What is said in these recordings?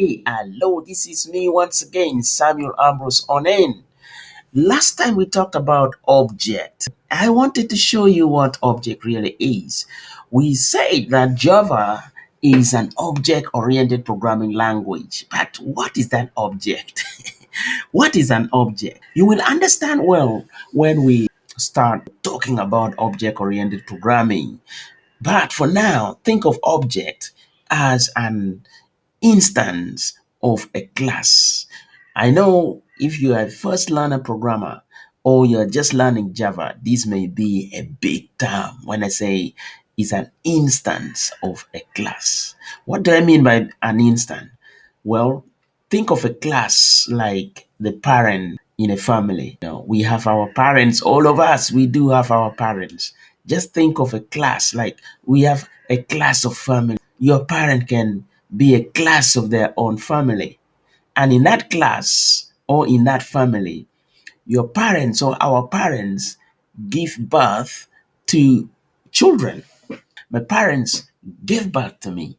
Hey, hello, this is me once again, Samuel Ambrose on in. Last time we talked about object. I wanted to show you what object really is. We said that Java is an object-oriented programming language. But what is that object? What is an object? You will understand well when we start talking about object-oriented programming. But for now, think of object as an instance of a class. I know if you are a first learner programmer or you're just learning Java, this may be a big term when I say it's an instance of a class. What do I mean by an instance? Well, think of a class like the parent in a family. We have our parents, all of us, we do have our parents. Just think of a class like we have a class of family. Your parent can be a class of their own family. And in that class or in that family, your parents or our parents give birth to children. My parents gave birth to me.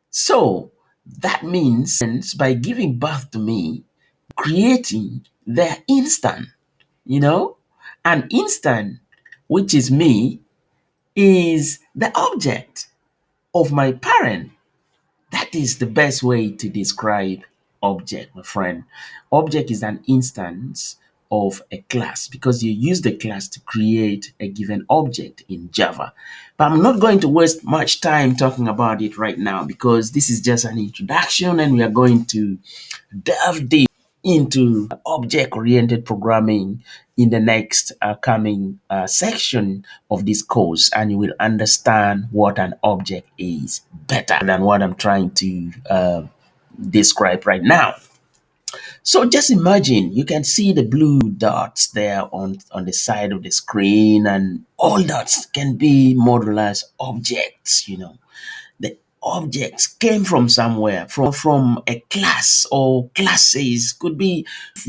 So that means by giving birth to me, creating their instant, you know, an instant, which is me, is the object of my parent. That is the best way to describe object, my friend. Object is an instance of a class because you use the class to create a given object in Java. But I'm not going to waste much time talking about it right now because this is just an introduction and we are going to delve deep into object-oriented programming in the next coming section of this course, and you will understand what an object is better than what I'm trying to describe right now. So just imagine you can see the blue dots there on the side of the screen, and all dots can be modeled as objects. The objects came from somewhere, from a class or classes, could be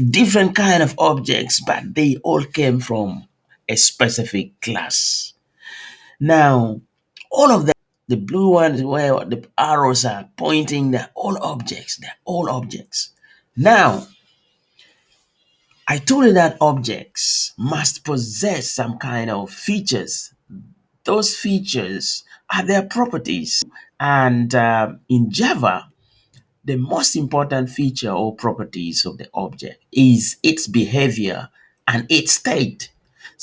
different kind of objects, but they all came from a specific class. Now, all of them, the blue ones where the arrows are pointing, they're all objects. Now, I told you that objects must possess some kind of features. Those features are their properties. And in Java, the most important feature or properties of the object is its behavior and its state.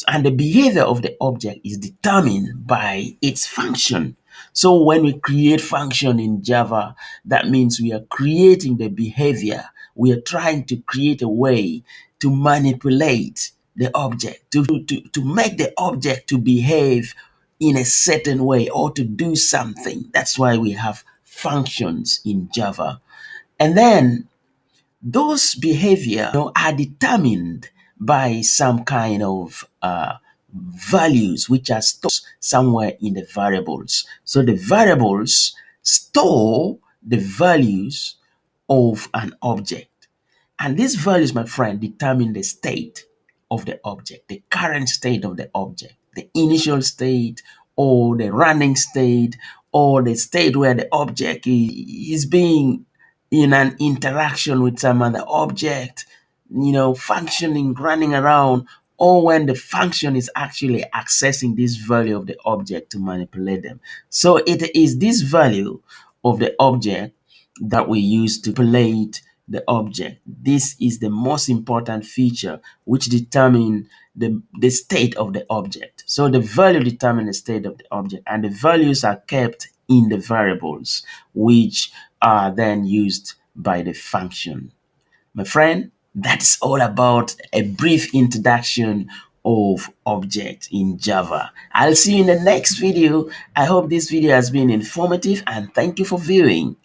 And the behavior of the object is determined by its function. So when we create function in Java, that means we are creating the behavior. We are trying to create a way to manipulate the object, to make the object to behave in a certain way or to do something. That's why we have functions in Java. And then those behavior are determined by some kind of values which are stored somewhere in the variables. So the variables store the values of an object. And these values, my friend, determine the state of the object, the current state of the object, the initial state or the running state or the state where the object is being in an interaction with some other object, functioning, running around, or when the function is actually accessing this value of the object to manipulate them. So it is this value of the object that we use to manipulate the object. This is the most important feature which determine the state of the object. So the value determines the state of the object, and the values are kept in the variables, which are then used by the function. My friend, that's all about a brief introduction of object in Java. I'll see you in the next video. I hope this video has been informative and thank you for viewing.